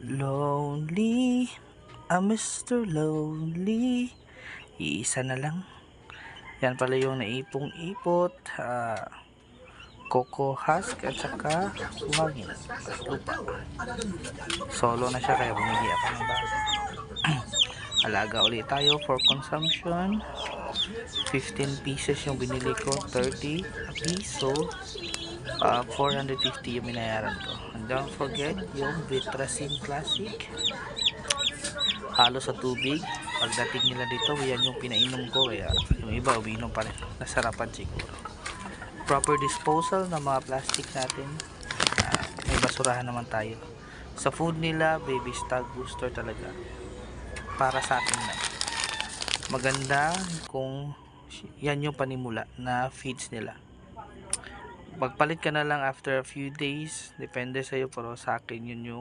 Lonely, Mr. Lonely. Iisa na lang. Yan pala yung naipong ipot, coco husk at saka buhangin. Lupa. Solo na siya kaya bumili ako ng bago. Alaga ulit tayo for consumption. 15 pieces yung binili ko, 30 a piece. So, 450 yung binayaran ko. And don't forget yung Vitracin Classic. Halo sa tubig. Pagdating nila dito, yan yung pinainom ko. Kaya yung iba, umiinom pa rin. Nasarapan siguro. Proper disposal ng mga plastic natin. May basurahan naman tayo. Sa food nila, baby stag booster talaga. Para sa atin lang. Maganda kung yan yung panimula na feeds nila. Magpalit ka na lang after a few days. Depende sa'yo, pero sa akin yun yung